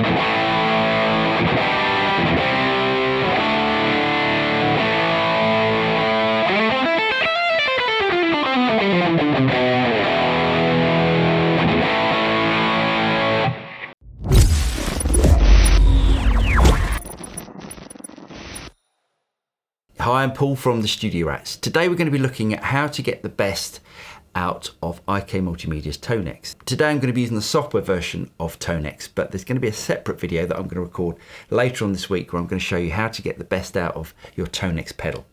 Hi, I'm Paul from the Studio Rats. Today we're going to be looking at how to get the best out of IK Multimedia's ToneX. Today I'm going to be using the software version of ToneX, but there's going to be a separate video that I'm going to record later on this week where I'm going to show you how to get the best out of your ToneX pedal.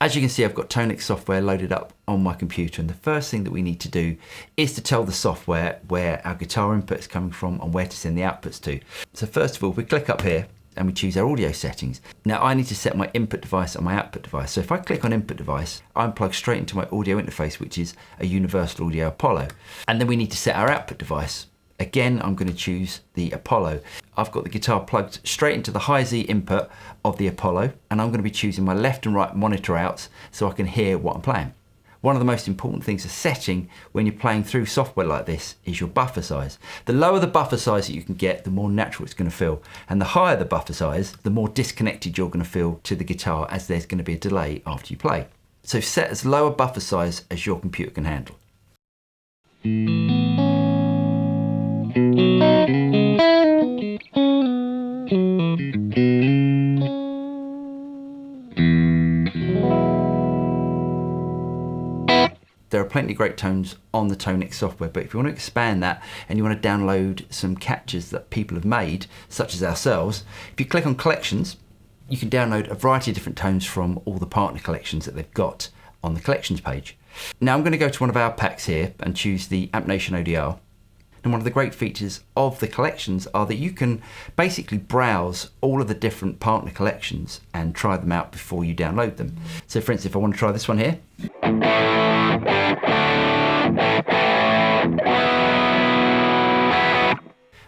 As you can see, I've got ToneX software loaded up on my computer, and the first thing that we need to do is to tell the software where our guitar input is coming from and where to send the outputs to. So first of all, we click up here and we choose our audio settings. Now I need to set my input device and my output device. So if I click on input device, I'm plugged straight into my audio interface, which is a Universal Audio Apollo. And then we need to set our output device. Again, I'm going to choose the Apollo. I've got the guitar plugged straight into the high Z input of the Apollo, and I'm going to be choosing my left and right monitor outs so I can hear what I'm playing. One of the most important things of setting when you're playing through software like this is your buffer size. The lower the buffer size that you can get, the more natural it's going to feel. And the higher the buffer size, the more disconnected you're going to feel to the guitar, as there's going to be a delay after you play. So set as low a buffer size as your computer can handle. There are plenty of great tones on the ToneX software, but if you want to expand that and you want to download some captures that people have made, such as ourselves, if you click on collections, you can download a variety of different tones from all the partner collections that they've got on the collections page. Now I'm going to go to one of our packs here and choose the Amp Nation ODR. And one of the great features of the collections are that you can basically browse all of the different partner collections and try them out before you download them. So for instance, if I want to try this one here,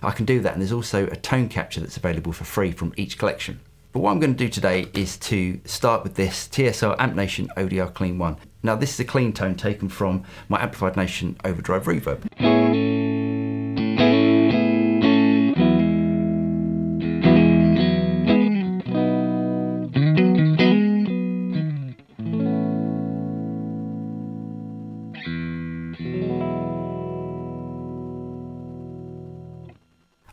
I can do that, and there's also a tone capture that's available for free from each collection. But what I'm going to do today is to start with this TSL Amp Nation ODR Clean 1. Now this is a clean tone taken from my Amplified Nation Overdrive Reverb.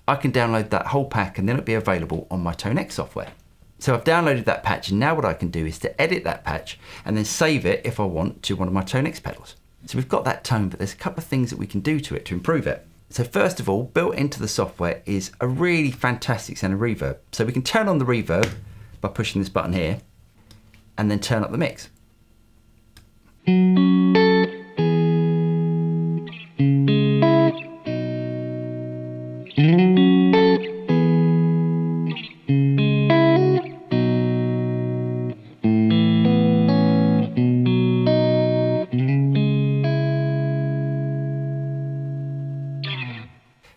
I can download that whole pack and then it'll be available on my ToneX software. So I've downloaded that patch, and now what I can do is to edit that patch and then save it if I want to one of my ToneX pedals. So we've got that tone, but there's a couple of things that we can do to it to improve it. So first of all, built into the software is a really fantastic sounding reverb. So we can turn on the reverb by pushing this button here and then turn up the mix.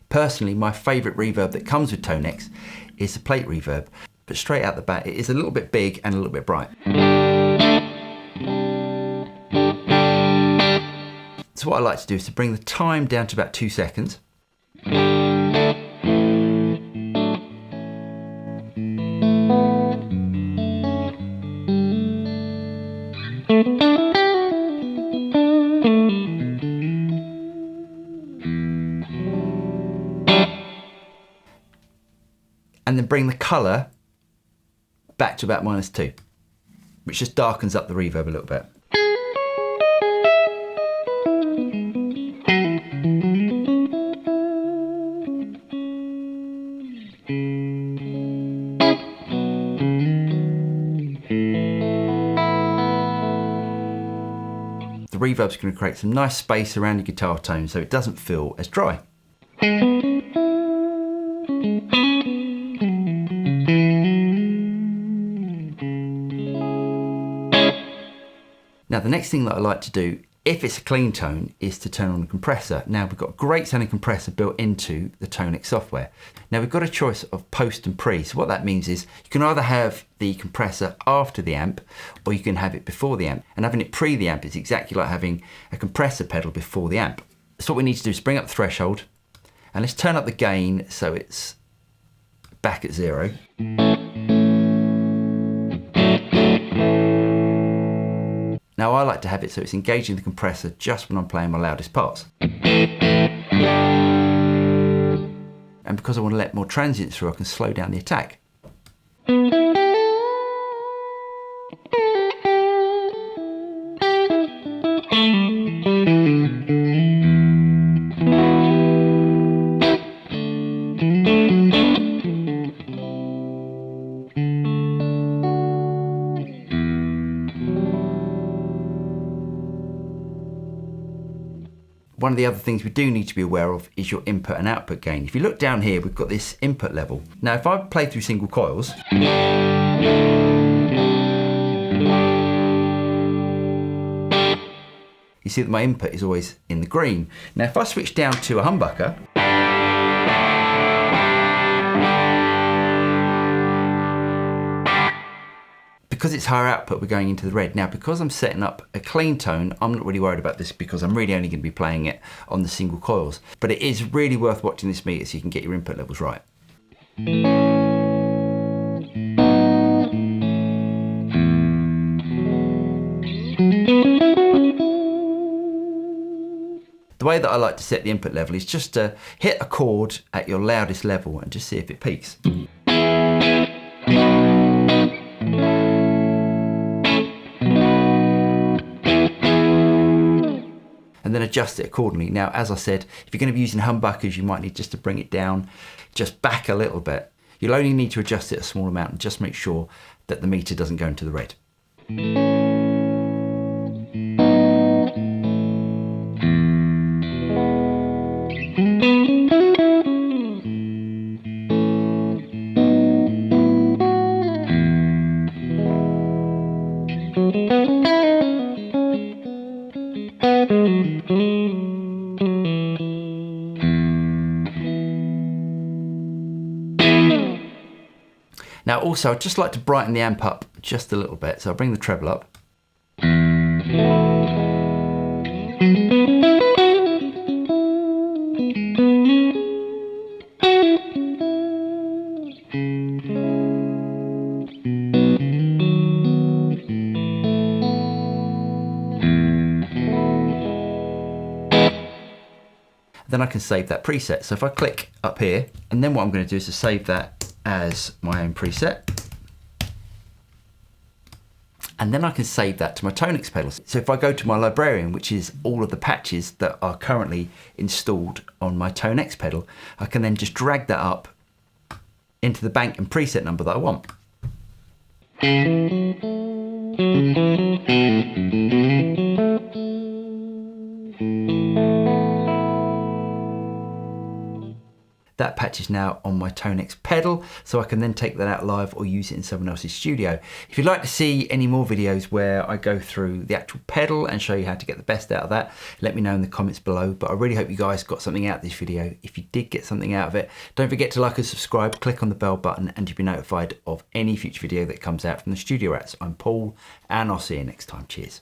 Personally, my favourite reverb that comes with ToneX is the plate reverb, but straight out the bat it is a little bit big and a little bit bright. So what I like to do is to bring the time down to about 2 seconds. And then bring the colour back to about -2, which just darkens up the reverb a little bit. reverb's going to create some nice space around your guitar tone so it doesn't feel as dry. Now the next thing that I like to do, if it's a clean tone, is to turn on the compressor. Now we've got a great sounding compressor built into the ToneX software. Now we've got a choice of post and pre. So what that means is you can either have the compressor after the amp or you can have it before the amp. And having it pre the amp is exactly like having a compressor pedal before the amp. So what we need to do is bring up the threshold and let's turn up the gain so it's back at 0. Now I like to have it so it's engaging the compressor just when I'm playing my loudest parts. And because I want to let more transients through, I can slow down the attack. One of the other things we do need to be aware of is your input and output gain. If you look down here, we've got this input level. Now, if I play through single coils, you see that my input is always in the green. Now, if I switch down to a humbucker, because it's higher output, we're going into the red. Now, because I'm setting up a clean tone, I'm not really worried about this because I'm really only going to be playing it on the single coils. But it is really worth watching this meter so you can get your input levels right. The way that I like to set the input level is just to hit a chord at your loudest level and just see if it peaks. And then adjust it accordingly. Now, as I said, if you're going to be using humbuckers, you might need just to bring it down, just back a little bit. You'll only need to adjust it a small amount and just make sure that the meter doesn't go into the red. Now also, I'd just like to brighten the amp up just a little bit, so I'll bring the treble up. Then I can save that preset. So if I click up here, and then what I'm going to do is to save that as my own preset. And then I can save that to my ToneX pedals. So if I go to my librarian, which is all of the patches that are currently installed on my ToneX pedal, I can then just drag that up into the bank and preset number that I want. That patch is now on my ToneX pedal, so I can then take that out live or use it in someone else's studio. If you'd like to see any more videos where I go through the actual pedal and show you how to get the best out of that, let me know in the comments below. But I really hope you guys got something out of this video. If you did get something out of it, don't forget to like and subscribe, click on the bell button, and you'll be notified of any future video that comes out from the Studio Rats. I'm Paul, and I'll see you next time. Cheers.